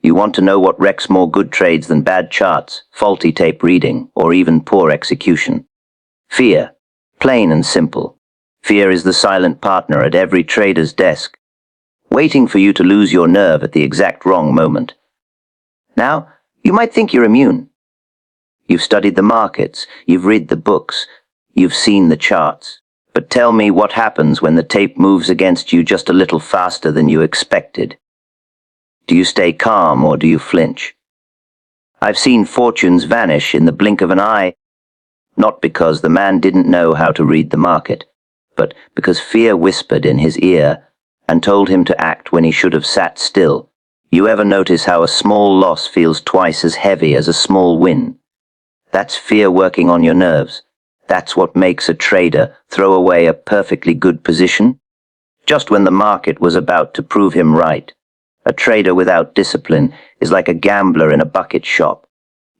You want to know what wrecks more good trades than bad charts, faulty tape reading, or even poor execution? Fear. Plain and simple. Fear is the silent partner at every trader's desk, waiting for you to lose your nerve at the exact wrong moment. Now, you might think you're immune. You've studied the markets, you've read the books, you've seen the charts. But tell me what happens when the tape moves against you just a little faster than you expected. Do you stay calm or do you flinch? I've seen fortunes vanish in the blink of an eye, not because the man didn't know how to read the market, but because fear whispered in his ear and told him to act when he should have sat still. You ever notice how a small loss feels twice as heavy as a small win? That's fear working on your nerves. That's what makes a trader throw away a perfectly good position, just when the market was about to prove him right. A trader without discipline is like a gambler in a bucket shop.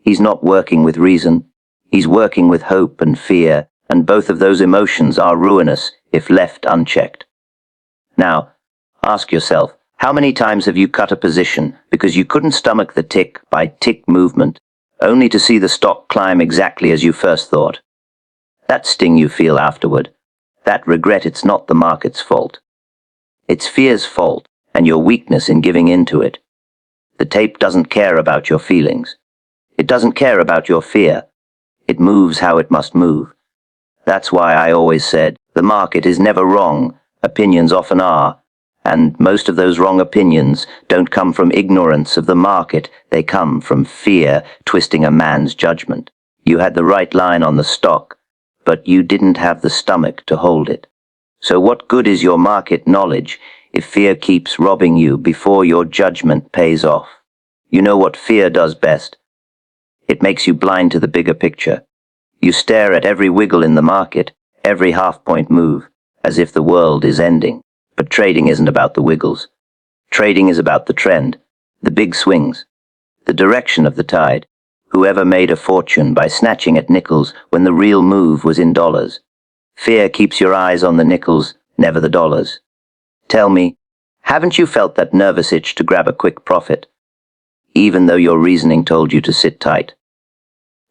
He's not working with reason. He's working with hope and fear, and both of those emotions are ruinous if left unchecked. Now, ask yourself, how many times have you cut a position because you couldn't stomach the tick-by-tick movement, only to see the stock climb exactly as you first thought? That sting you feel afterward, that regret, it's not the market's fault. It's fear's fault and your weakness in giving in to it. The tape doesn't care about your feelings. It doesn't care about your fear. It moves how it must move. That's why I always said, the market is never wrong, opinions often are, and most of those wrong opinions don't come from ignorance of the market, they come from fear twisting a man's judgment. You had the right line on the stock, but you didn't have the stomach to hold it. So what good is your market knowledge if fear keeps robbing you before your judgment pays off? You know what fear does best? It makes you blind to the bigger picture. You stare at every wiggle in the market, every half-point move, as if the world is ending. But trading isn't about the wiggles. Trading is about the trend, the big swings, the direction of the tide. Whoever made a fortune by snatching at nickels when the real move was in dollars? Fear keeps your eyes on the nickels, never the dollars. Tell me, haven't you felt that nervous itch to grab a quick profit, even though your reasoning told you to sit tight?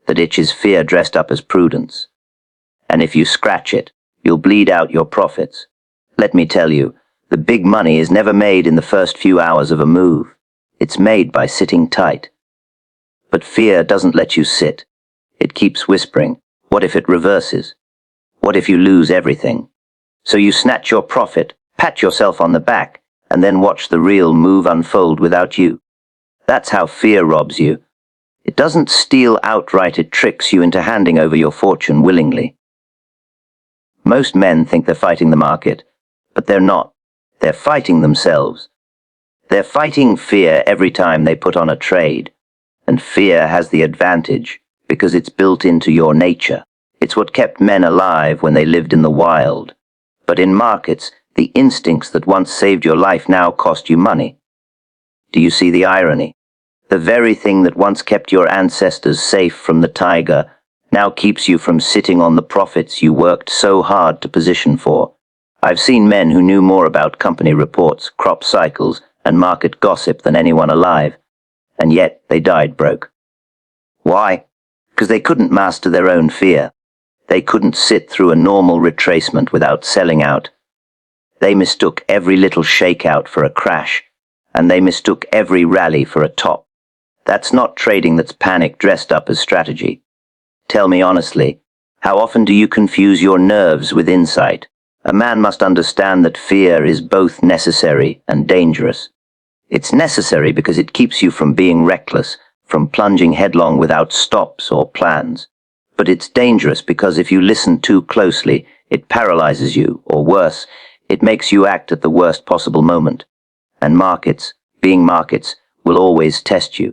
That itch is fear dressed up as prudence. And if you scratch it, you'll bleed out your profits. Let me tell you, the big money is never made in the first few hours of a move. It's made by sitting tight. But fear doesn't let you sit. It keeps whispering, what if it reverses? What if you lose everything? So you snatch your profit, pat yourself on the back, and then watch the real move unfold without you. That's how fear robs you. It doesn't steal outright, it tricks you into handing over your fortune willingly. Most men think they're fighting the market, but they're not. They're fighting themselves. They're fighting fear every time they put on a trade. And fear has the advantage because it's built into your nature. It's what kept men alive when they lived in the wild. But in markets, the instincts that once saved your life now cost you money. Do you see the irony? The very thing that once kept your ancestors safe from the tiger now keeps you from sitting on the profits you worked so hard to position for. I've seen men who knew more about company reports, crop cycles, and market gossip than anyone alive, and yet they died broke. Why? Because they couldn't master their own fear. They couldn't sit through a normal retracement without selling out. They mistook every little shakeout for a crash, and they mistook every rally for a top. That's not trading, that's panic dressed up as strategy. Tell me honestly, how often do you confuse your nerves with insight? A man must understand that fear is both necessary and dangerous. It's necessary because it keeps you from being reckless, from plunging headlong without stops or plans. But it's dangerous because if you listen too closely, it paralyzes you, or worse, it makes you act at the worst possible moment. And markets, being markets, will always test you.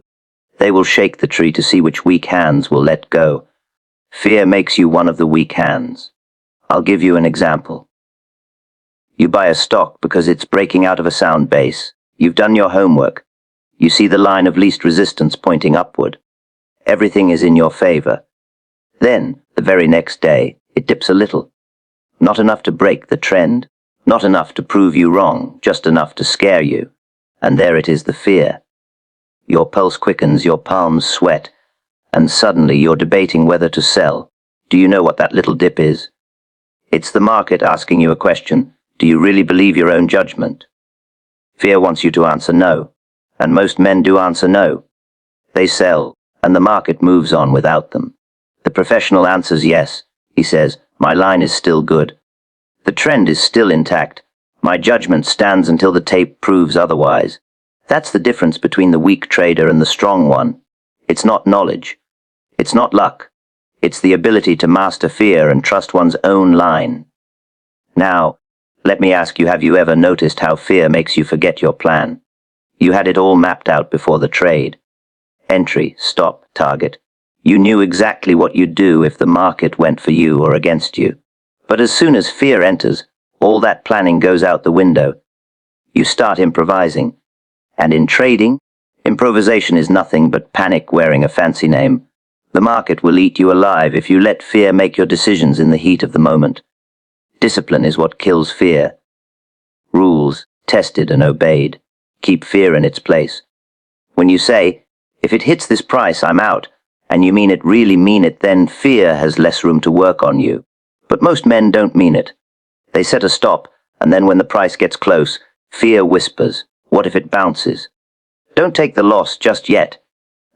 They will shake the tree to see which weak hands will let go. Fear makes you one of the weak hands. I'll give you an example. You buy a stock because it's breaking out of a sound base. You've done your homework. You see the line of least resistance pointing upward. Everything is in your favor. Then, the very next day, it dips a little. Not enough to break the trend, not enough to prove you wrong, just enough to scare you. And there it is, the fear. Your pulse quickens, your palms sweat, and suddenly you're debating whether to sell. Do you know what that little dip is? It's the market asking you a question. Do you really believe your own judgment? Fear wants you to answer no, and most men do answer no. They sell, and the market moves on without them. The professional answers yes. He says, my line is still good. The trend is still intact. My judgment stands until the tape proves otherwise. That's the difference between the weak trader and the strong one. It's not knowledge. It's not luck. It's the ability to master fear and trust one's own line. Now, let me ask you, have you ever noticed how fear makes you forget your plan? You had it all mapped out before the trade. Entry, stop, target. You knew exactly what you'd do if the market went for you or against you. But as soon as fear enters, all that planning goes out the window. You start improvising. And in trading, improvisation is nothing but panic wearing a fancy name. The market will eat you alive if you let fear make your decisions in the heat of the moment. Discipline is what kills fear. Rules, tested and obeyed, keep fear in its place. When you say, if it hits this price, I'm out, and you really mean it, then fear has less room to work on you. But most men don't mean it. They set a stop, and then when the price gets close, fear whispers, what if it bounces? Don't take the loss just yet.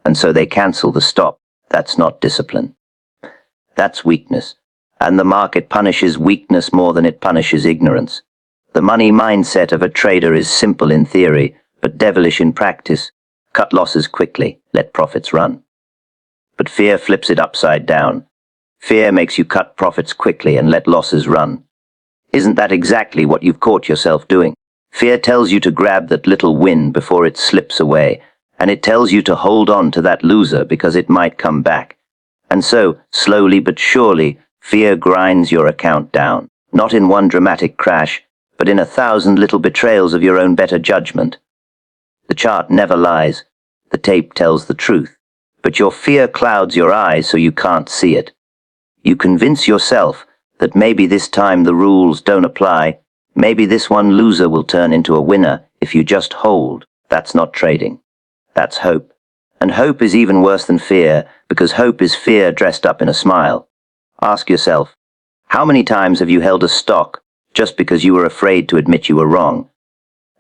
And so they cancel the stop. That's not discipline. That's weakness. And the market punishes weakness more than it punishes ignorance. The money mindset of a trader is simple in theory, but devilish in practice. Cut losses quickly, let profits run. But fear flips it upside down. Fear makes you cut profits quickly and let losses run. Isn't that exactly what you've caught yourself doing? Fear tells you to grab that little win before it slips away, and it tells you to hold on to that loser because it might come back. And so, slowly but surely, fear grinds your account down, not in one dramatic crash, but in 1,000 little betrayals of your own better judgment. The chart never lies. The tape tells the truth. But your fear clouds your eyes so you can't see it. You convince yourself that maybe this time the rules don't apply. Maybe this one loser will turn into a winner if you just hold. That's not trading. That's hope. And hope is even worse than fear, because hope is fear dressed up in a smile. Ask yourself, how many times have you held a stock just because you were afraid to admit you were wrong?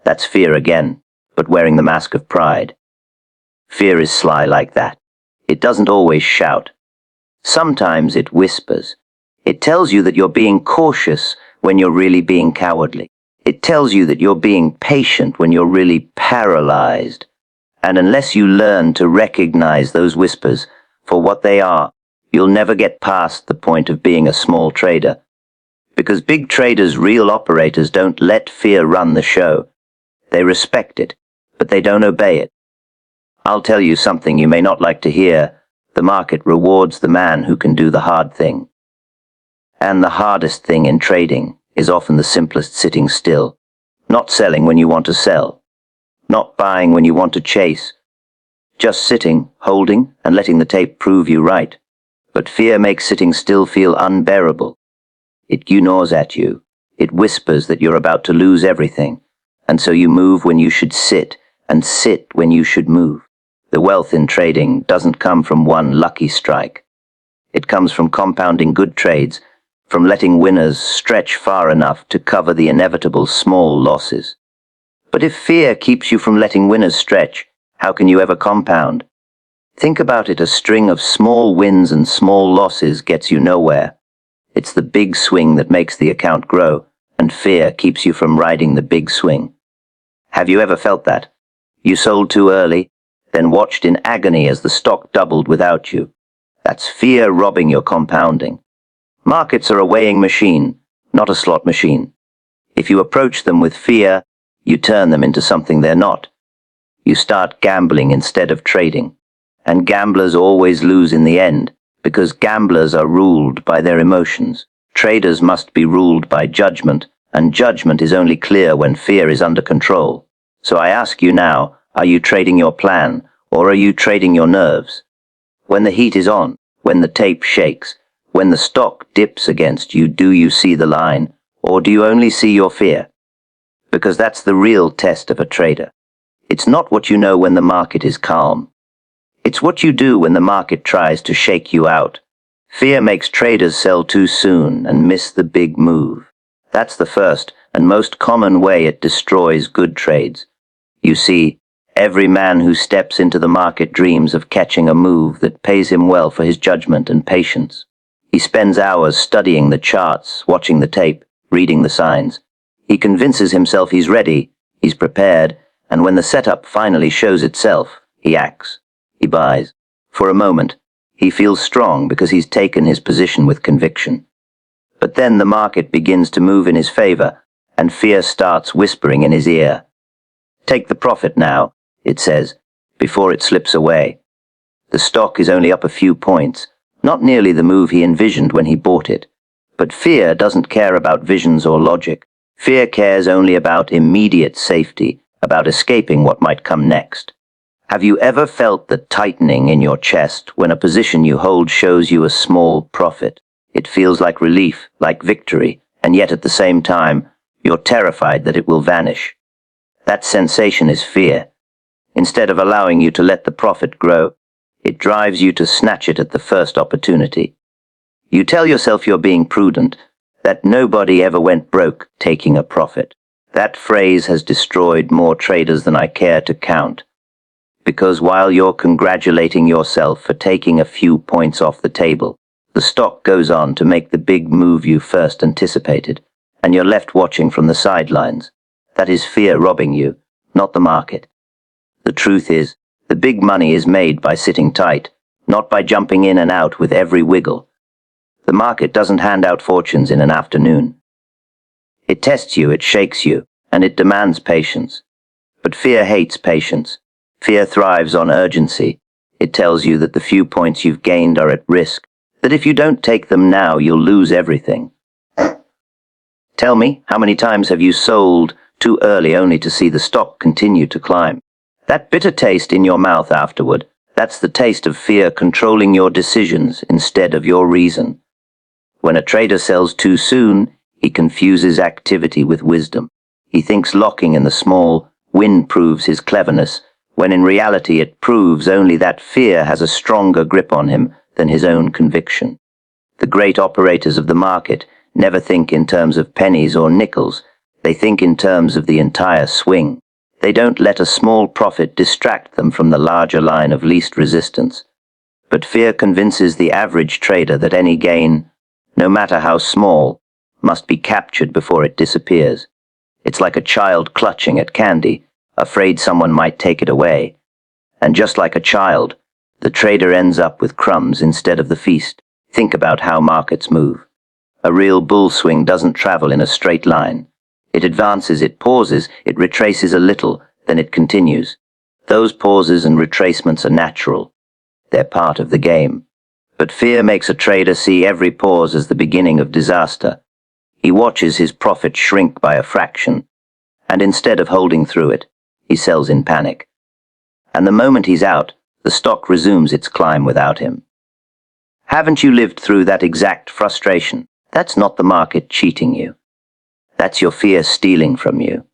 That's fear again, but wearing the mask of pride. Fear is sly like that. It doesn't always shout. Sometimes it whispers. It tells you that you're being cautious when you're really being cowardly. It tells you that you're being patient when you're really paralyzed. And unless you learn to recognize those whispers for what they are, you'll never get past the point of being a small trader. Because big traders, real operators, don't let fear run the show. They respect it, but they don't obey it. I'll tell you something you may not like to hear. The market rewards the man who can do the hard thing. And the hardest thing in trading is often the simplest: sitting still. Not selling when you want to sell. Not buying when you want to chase. Just sitting, holding, and letting the tape prove you right. But fear makes sitting still feel unbearable. It gnaws at you. It whispers that you're about to lose everything. And so you move when you should sit, and sit when you should move. The wealth in trading doesn't come from one lucky strike. It comes from compounding good trades, from letting winners stretch far enough to cover the inevitable small losses. But if fear keeps you from letting winners stretch, how can you ever compound? Think about it, a string of small wins and small losses gets you nowhere. It's the big swing that makes the account grow, and fear keeps you from riding the big swing. Have you ever felt that? You sold too early, then watched in agony as the stock doubled without you. That's fear robbing your compounding. Markets are a weighing machine, not a slot machine. If you approach them with fear, you turn them into something they're not. You start gambling instead of trading. And gamblers always lose in the end, because gamblers are ruled by their emotions. Traders must be ruled by judgment, and judgment is only clear when fear is under control. So I ask you now, are you trading your plan, or are you trading your nerves? When the heat is on, when the tape shakes, when the stock dips against you, do you see the line, or do you only see your fear? Because that's the real test of a trader. It's not what you know when the market is calm. It's what you do when the market tries to shake you out. Fear makes traders sell too soon and miss the big move. That's the first and most common way it destroys good trades. You see, every man who steps into the market dreams of catching a move that pays him well for his judgment and patience. He spends hours studying the charts, watching the tape, reading the signs. He convinces himself he's ready, he's prepared, and when the setup finally shows itself, he acts. He buys. For a moment, he feels strong because he's taken his position with conviction. But then the market begins to move in his favor, and fear starts whispering in his ear. Take the profit now, it says, before it slips away. The stock is only up a few points, not nearly the move he envisioned when he bought it. But fear doesn't care about visions or logic. Fear cares only about immediate safety, about escaping what might come next. Have you ever felt the tightening in your chest when a position you hold shows you a small profit? It feels like relief, like victory, and yet at the same time, you're terrified that it will vanish. That sensation is fear. Instead of allowing you to let the profit grow, it drives you to snatch it at the first opportunity. You tell yourself you're being prudent, that nobody ever went broke taking a profit. That phrase has destroyed more traders than I care to count. Because while you're congratulating yourself for taking a few points off the table, the stock goes on to make the big move you first anticipated, and you're left watching from the sidelines. That is fear robbing you, not the market. The truth is, the big money is made by sitting tight, not by jumping in and out with every wiggle. The market doesn't hand out fortunes in an afternoon. It tests you, it shakes you, and it demands patience. But fear hates patience. Fear thrives on urgency. It tells you that the few points you've gained are at risk, that if you don't take them now, you'll lose everything. Tell me, how many times have you sold too early only to see the stock continue to climb? That bitter taste in your mouth afterward, that's the taste of fear controlling your decisions instead of your reason. When a trader sells too soon, he confuses activity with wisdom. He thinks locking in the small win proves his cleverness, when in reality it proves only that fear has a stronger grip on him than his own conviction. The great operators of the market never think in terms of pennies or nickels, they think in terms of the entire swing. They don't let a small profit distract them from the larger line of least resistance. But fear convinces the average trader that any gain, no matter how small, must be captured before it disappears. It's like a child clutching at candy, afraid someone might take it away. And just like a child, the trader ends up with crumbs instead of the feast. Think about how markets move. A real bull swing doesn't travel in a straight line. It advances, it pauses, it retraces a little, then it continues. Those pauses and retracements are natural. They're part of the game. But fear makes a trader see every pause as the beginning of disaster. He watches his profit shrink by a fraction, and instead of holding through it, he sells in panic. And the moment he's out, the stock resumes its climb without him. Haven't you lived through that exact frustration? That's not the market cheating you. That's your fear stealing from you.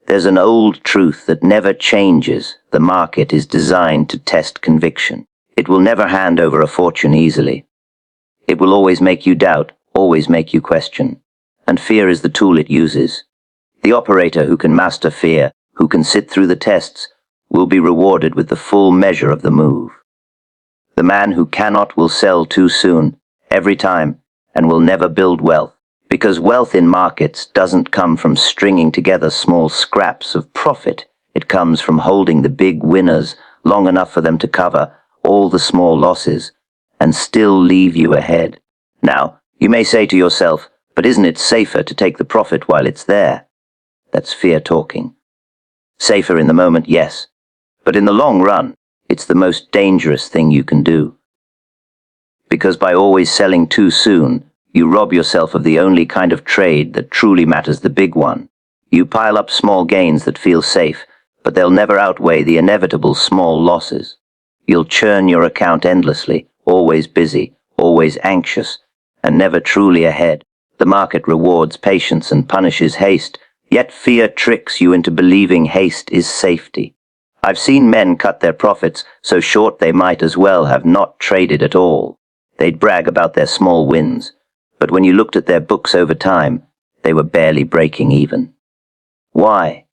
There's an old truth that never changes. The market is designed to test conviction. It will never hand over a fortune easily. It will always make you doubt, always make you question. And fear is the tool it uses. The operator who can master fear, who can sit through the tests, will be rewarded with the full measure of the move. The man who cannot will sell too soon, every time, and will never build wealth. Because wealth in markets doesn't come from stringing together small scraps of profit. It comes from holding the big winners long enough for them to cover all the small losses and still leave you ahead. Now, you may say to yourself, but isn't it safer to take the profit while it's there? That's fear talking. Safer in the moment, yes. But in the long run, it's the most dangerous thing you can do. Because by always selling too soon, you rob yourself of the only kind of trade that truly matters, the big one. You pile up small gains that feel safe, but they'll never outweigh the inevitable small losses. You'll churn your account endlessly, always busy, always anxious, and never truly ahead. The market rewards patience and punishes haste, yet fear tricks you into believing haste is safety. I've seen men cut their profits so short they might as well have not traded at all. They'd brag about their small wins, but when you looked at their books over time, they were barely breaking even. Why?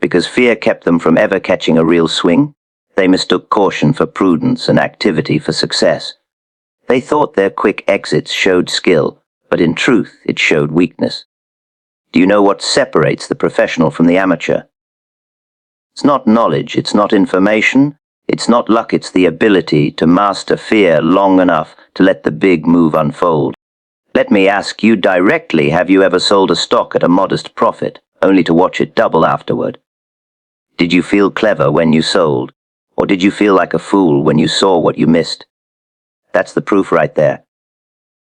Because fear kept them from ever catching a real swing? They mistook caution for prudence and activity for success. They thought their quick exits showed skill, but in truth it showed weakness. Do you know what separates the professional from the amateur? It's not knowledge, it's not information, it's not luck, it's the ability to master fear long enough to let the big move unfold. Let me ask you directly, have you ever sold a stock at a modest profit, only to watch it double afterward? Did you feel clever when you sold, or did you feel like a fool when you saw what you missed? That's the proof right there.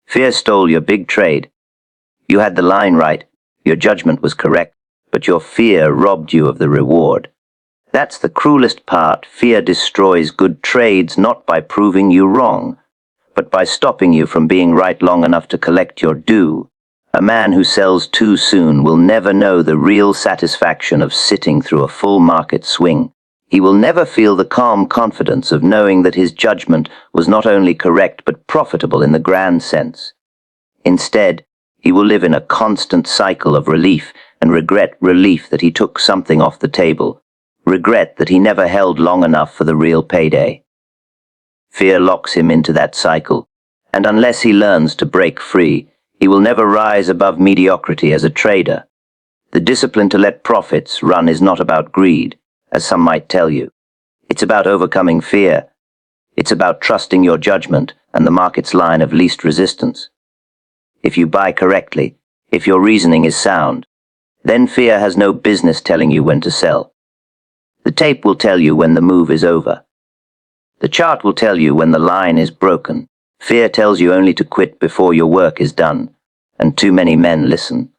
Fear stole your big trade. You had the line right, your judgment was correct, but your fear robbed you of the reward. That's the cruelest part. Fear destroys good trades not by proving you wrong, but by stopping you from being right long enough to collect your due. A man who sells too soon will never know the real satisfaction of sitting through a full market swing. He will never feel the calm confidence of knowing that his judgment was not only correct but profitable in the grand sense. Instead, he will live in a constant cycle of relief and regret relief that he took something off the table. Regret that he never held long enough for the real payday. Fear locks him into that cycle, and unless he learns to break free, he will never rise above mediocrity as a trader. The discipline to let profits run is not about greed, as some might tell you. It's about overcoming fear. It's about trusting your judgment and the market's line of least resistance. If you buy correctly, if your reasoning is sound, then fear has no business telling you when to sell. The tape will tell you when the move is over. The chart will tell you when the line is broken. Fear tells you only to quit before your work is done, and too many men listen.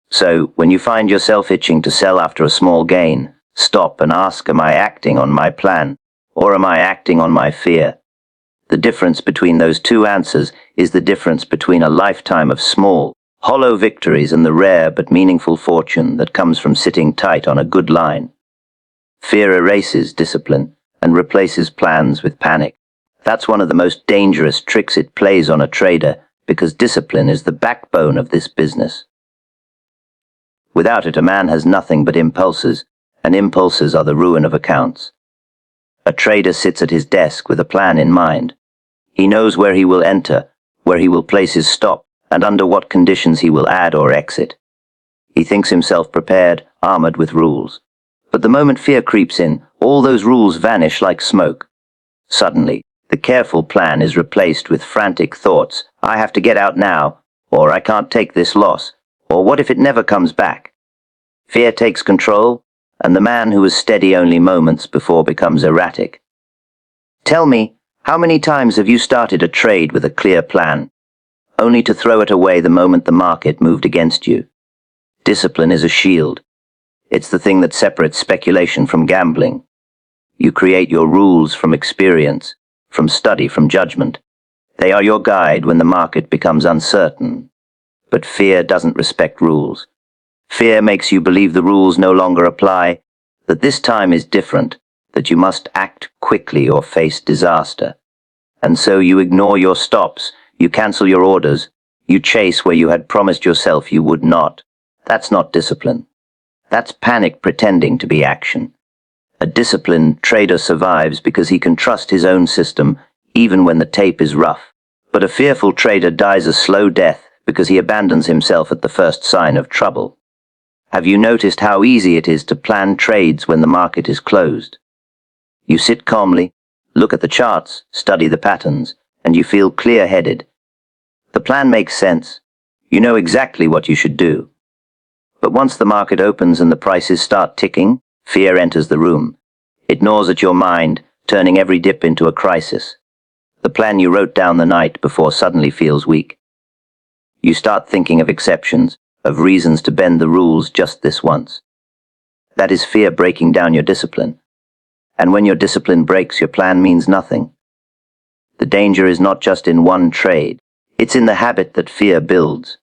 So, when you find yourself itching to sell after a small gain, stop and ask, am I acting on my plan, or am I acting on my fear? The difference between those two answers is the difference between a lifetime of small, hollow victories and the rare but meaningful fortune that comes from sitting tight on a good line. Fear erases discipline and replaces plans with panic. That's one of the most dangerous tricks it plays on a trader, because discipline is the backbone of this business. Without it, a man has nothing but impulses, and impulses are the ruin of accounts. A trader sits at his desk with a plan in mind. He knows where he will enter, where he will place his stop, and under what conditions he will add or exit. He thinks himself prepared, armored with rules. But the moment fear creeps in, all those rules vanish like smoke. Suddenly, the careful plan is replaced with frantic thoughts. I have to get out now, or I can't take this loss, or what if it never comes back? Fear takes control, and the man who is steady only moments before becomes erratic. Tell me, how many times have you started a trade with a clear plan, only to throw it away the moment the market moved against you? Discipline is a shield. It's the thing that separates speculation from gambling. You create your rules from experience, from study, from judgment. They are your guide when the market becomes uncertain. But fear doesn't respect rules. Fear makes you believe the rules no longer apply, that this time is different, that you must act quickly or face disaster. And so you ignore your stops, you cancel your orders, you chase where you had promised yourself you would not. That's not discipline. That's panic pretending to be action. A disciplined trader survives because he can trust his own system, even when the tape is rough. But a fearful trader dies a slow death because he abandons himself at the first sign of trouble. Have you noticed how easy it is to plan trades when the market is closed? You sit calmly, look at the charts, study the patterns, and you feel clear-headed. The plan makes sense. You know exactly what you should do. But once the market opens and the prices start ticking, fear enters the room. It gnaws at your mind, turning every dip into a crisis. The plan you wrote down the night before suddenly feels weak. You start thinking of exceptions, of reasons to bend the rules just this once. That is fear breaking down your discipline. And when your discipline breaks, your plan means nothing. The danger is not just in one trade. It's in the habit that fear builds.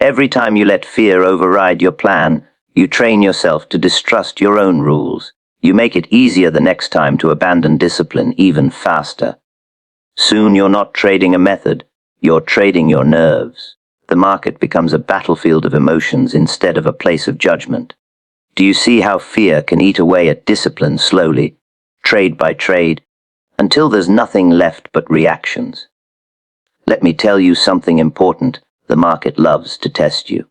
Every time you let fear override your plan, you train yourself to distrust your own rules. You make it easier the next time to abandon discipline even faster. Soon you're not trading a method, you're trading your nerves. The market becomes a battlefield of emotions instead of a place of judgment. Do you see how fear can eat away at discipline slowly, trade by trade, until there's nothing left but reactions? Let me tell you something important. The market loves to test you.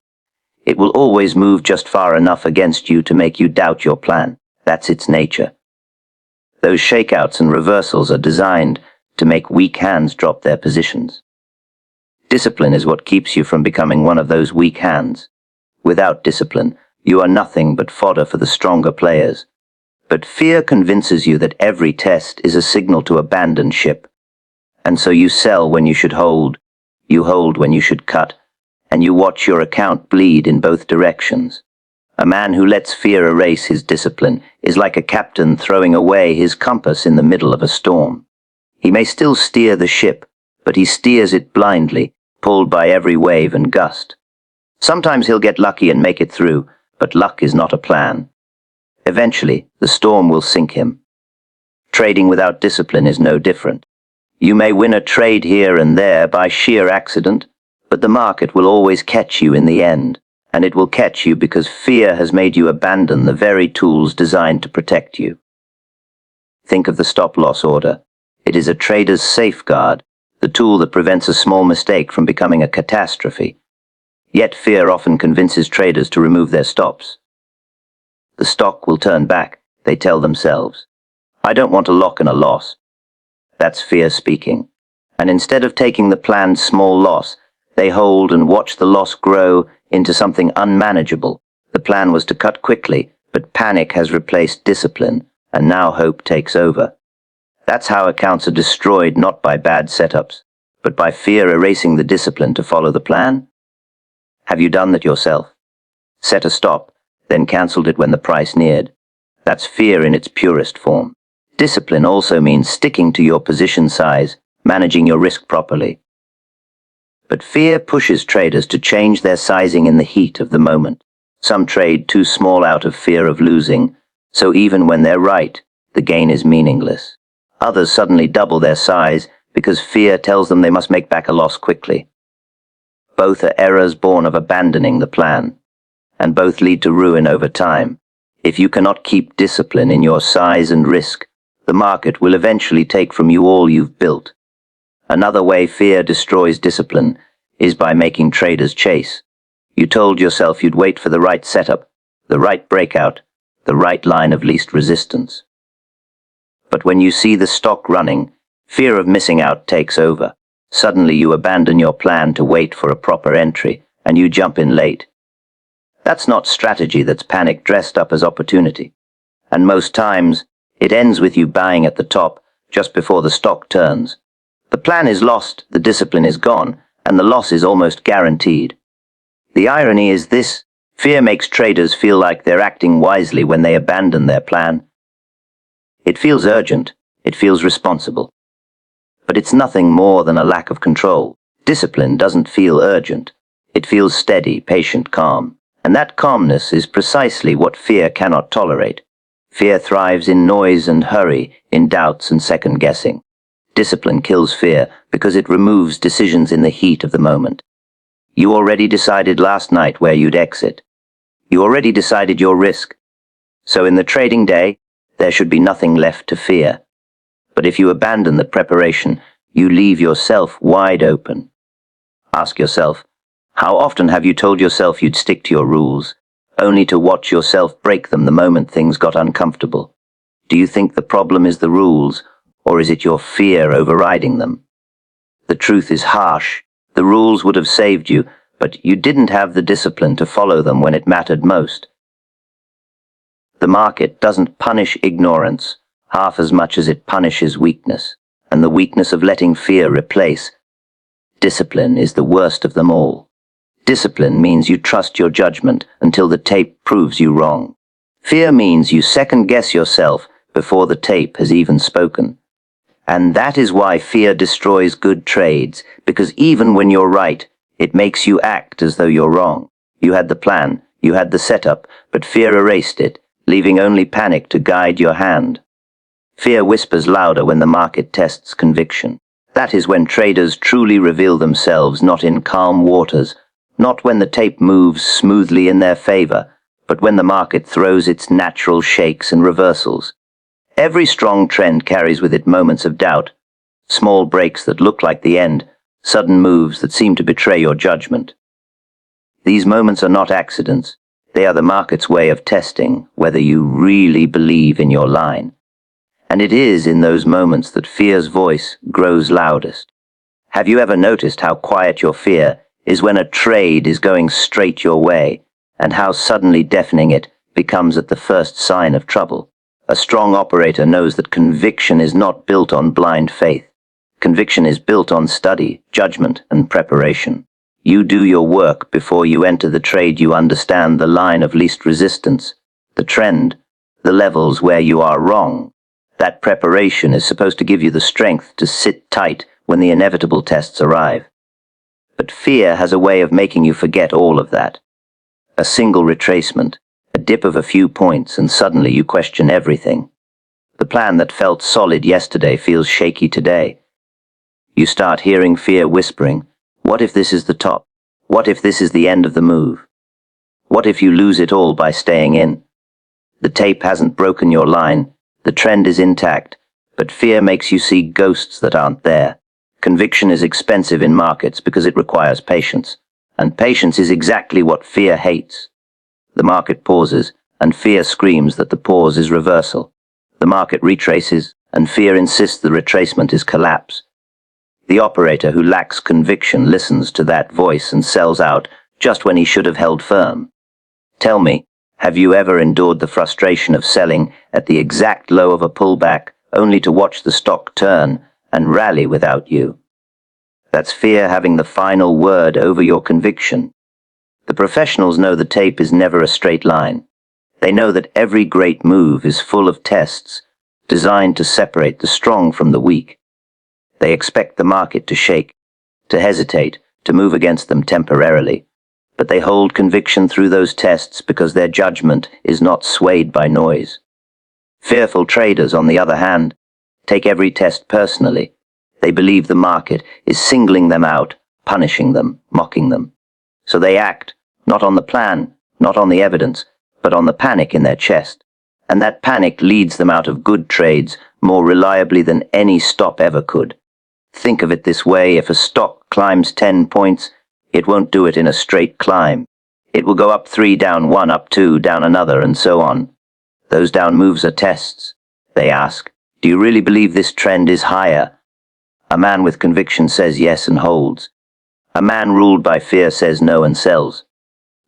It will always move just far enough against you to make you doubt your plan. That's its nature. Those shakeouts and reversals are designed to make weak hands drop their positions. Discipline is what keeps you from becoming one of those weak hands. Without discipline, you are nothing but fodder for the stronger players. But fear convinces you that every test is a signal to abandon ship. And so you sell when you should hold, you hold when you should cut, and you watch your account bleed in both directions. A man who lets fear erase his discipline is like a captain throwing away his compass in the middle of a storm. He may still steer the ship, but he steers it blindly, pulled by every wave and gust. Sometimes he'll get lucky and make it through, but luck is not a plan. Eventually, the storm will sink him. Trading without discipline is no different. You may win a trade here and there by sheer accident, but the market will always catch you in the end, and it will catch you because fear has made you abandon the very tools designed to protect you. Think of the stop-loss order. It is a trader's safeguard, the tool that prevents a small mistake from becoming a catastrophe. Yet fear often convinces traders to remove their stops. The stock will turn back, they tell themselves. I don't want a lock and a loss. That's fear speaking. And instead of taking the planned small loss, they hold and watch the loss grow into something unmanageable. The plan was to cut quickly, but panic has replaced discipline, and now hope takes over. That's how accounts are destroyed, not by bad setups, but by fear erasing the discipline to follow the plan. Have you done that yourself? Set a stop, then cancelled it when the price neared. That's fear in its purest form. Discipline also means sticking to your position size, managing your risk properly. But fear pushes traders to change their sizing in the heat of the moment. Some trade too small out of fear of losing, so even when they're right, the gain is meaningless. Others suddenly double their size because fear tells them they must make back a loss quickly. Both are errors born of abandoning the plan, and both lead to ruin over time. If you cannot keep discipline in your size and risk, the market will eventually take from you all you've built. Another way fear destroys discipline is by making traders chase. You told yourself you'd wait for the right setup, the right breakout, the right line of least resistance. But when you see the stock running, fear of missing out takes over. Suddenly you abandon your plan to wait for a proper entry, and you jump in late. That's not strategy, that's panic dressed up as opportunity. And most times, it ends with you buying at the top, just before the stock turns. The plan is lost, the discipline is gone, and the loss is almost guaranteed. The irony is this: fear makes traders feel like they're acting wisely when they abandon their plan. It feels urgent, it feels responsible. But it's nothing more than a lack of control. Discipline doesn't feel urgent. It feels steady, patient, calm. And that calmness is precisely what fear cannot tolerate. Fear thrives in noise and hurry, in doubts and second-guessing. Discipline kills fear because it removes decisions in the heat of the moment. You already decided last night where you'd exit. You already decided your risk. So in the trading day, there should be nothing left to fear. But if you abandon the preparation, you leave yourself wide open. Ask yourself, how often have you told yourself you'd stick to your rules, only to watch yourself break them the moment things got uncomfortable? Do you think the problem is the rules, or is it your fear overriding them? The truth is harsh. The rules would have saved you, but you didn't have the discipline to follow them when it mattered most. The market doesn't punish ignorance half as much as it punishes weakness, and the weakness of letting fear replace. Discipline is the worst of them all. Discipline means you trust your judgment until the tape proves you wrong. Fear means you second-guess yourself before the tape has even spoken. And that is why fear destroys good trades, because even when you're right, it makes you act as though you're wrong. You had the plan, you had the setup, but fear erased it, leaving only panic to guide your hand. Fear whispers louder when the market tests conviction. That is when traders truly reveal themselves, not in calm waters, not when the tape moves smoothly in their favor, but when the market throws its natural shakes and reversals. Every strong trend carries with it moments of doubt, small breaks that look like the end, sudden moves that seem to betray your judgment. These moments are not accidents. They are the market's way of testing whether you really believe in your line. And it is in those moments that fear's voice grows loudest. Have you ever noticed how quiet your fear is when a trade is going straight your way, and how suddenly deafening it becomes at the first sign of trouble? A strong operator knows that conviction is not built on blind faith. Conviction is built on study, judgment, and preparation. You do your work before you enter the trade. You understand the line of least resistance, the trend, the levels where you are wrong. That preparation is supposed to give you the strength to sit tight when the inevitable tests arrive. But fear has a way of making you forget all of that. A single retracement, a dip of a few points, and suddenly you question everything. The plan that felt solid yesterday feels shaky today. You start hearing fear whispering, what if this is the top? What if this is the end of the move? What if you lose it all by staying in? The tape hasn't broken your line, the trend is intact, but fear makes you see ghosts that aren't there. Conviction is expensive in markets because it requires patience, and patience is exactly what fear hates. The market pauses, and fear screams that the pause is reversal. The market retraces, and fear insists the retracement is collapse. The operator who lacks conviction listens to that voice and sells out just when he should have held firm. Tell me, have you ever endured the frustration of selling at the exact low of a pullback only to watch the stock turn and rally without you? That's fear having the final word over your conviction. The professionals know the tape is never a straight line. They know that every great move is full of tests, designed to separate the strong from the weak. They expect the market to shake, to hesitate, to move against them temporarily. But they hold conviction through those tests because their judgment is not swayed by noise. Fearful traders, on the other hand, take every test personally. They believe the market is singling them out, punishing them, mocking them. So they act, not on the plan, not on the evidence, but on the panic in their chest. And that panic leads them out of good trades more reliably than any stop ever could. Think of it this way: if a stock climbs 10 points, it won't do it in a straight climb. It will go up 3, down 1, up 2, down another, and so on. Those down moves are tests. They ask, do you really believe this trend is higher? A man with conviction says yes and holds. A man ruled by fear says no and sells.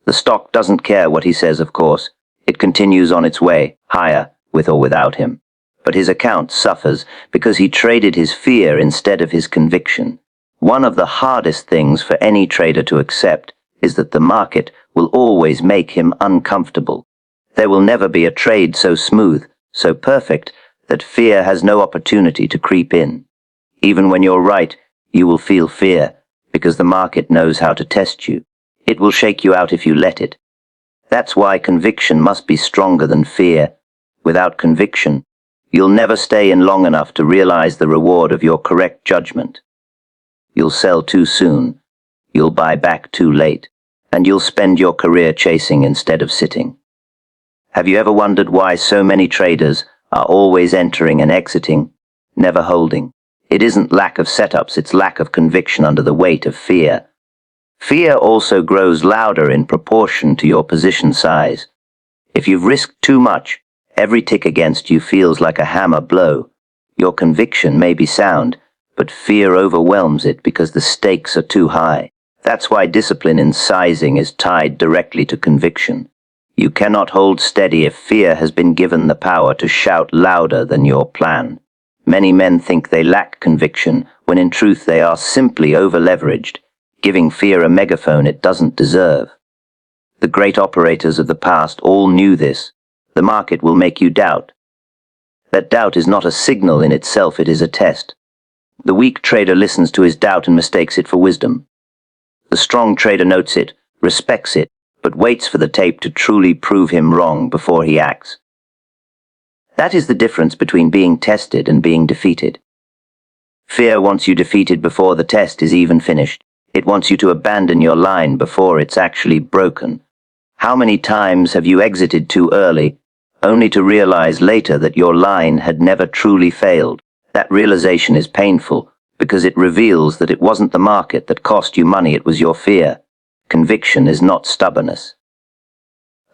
The stock doesn't care what he says, of course. It continues on its way, higher, with or without him. But his account suffers because he traded his fear instead of his conviction. One of the hardest things for any trader to accept is that the market will always make him uncomfortable. There will never be a trade so smooth, so perfect, that fear has no opportunity to creep in. Even when you're right, you will feel fear, because the market knows how to test you. It will shake you out if you let it. That's why conviction must be stronger than fear. Without conviction, you'll never stay in long enough to realize the reward of your correct judgment. You'll sell too soon, you'll buy back too late, and you'll spend your career chasing instead of sitting. Have you ever wondered why so many traders are always entering and exiting, never holding? It isn't lack of setups, it's lack of conviction under the weight of fear. Fear also grows louder in proportion to your position size. If you've risked too much, every tick against you feels like a hammer blow. Your conviction may be sound, but fear overwhelms it because the stakes are too high. That's why discipline in sizing is tied directly to conviction. You cannot hold steady if fear has been given the power to shout louder than your plan. Many men think they lack conviction, when in truth they are simply over-leveraged, giving fear a megaphone it doesn't deserve. The great operators of the past all knew this. The market will make you doubt. That doubt is not a signal in itself, it is a test. The weak trader listens to his doubt and mistakes it for wisdom. The strong trader notes it, respects it, but waits for the tape to truly prove him wrong before he acts. That is the difference between being tested and being defeated. Fear wants you defeated before the test is even finished. It wants you to abandon your line before it's actually broken. How many times have you exited too early, only to realize later that your line had never truly failed? That realization is painful, because it reveals that it wasn't the market that cost you money, it was your fear. Conviction is not stubbornness.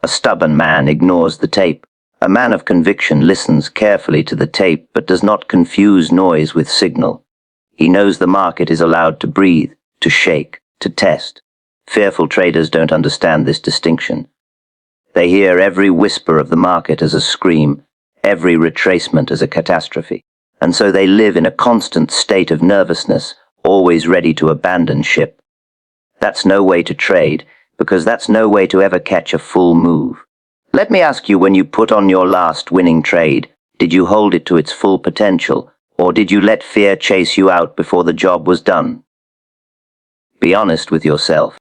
A stubborn man ignores the tape. A man of conviction listens carefully to the tape but does not confuse noise with signal. He knows the market is allowed to breathe, to shake, to test. Fearful traders don't understand this distinction. They hear every whisper of the market as a scream, every retracement as a catastrophe, and so they live in a constant state of nervousness, always ready to abandon ship. That's no way to trade, because that's no way to ever catch a full move. Let me ask you, when you put on your last winning trade, did you hold it to its full potential, or did you let fear chase you out before the job was done? Be honest with yourself.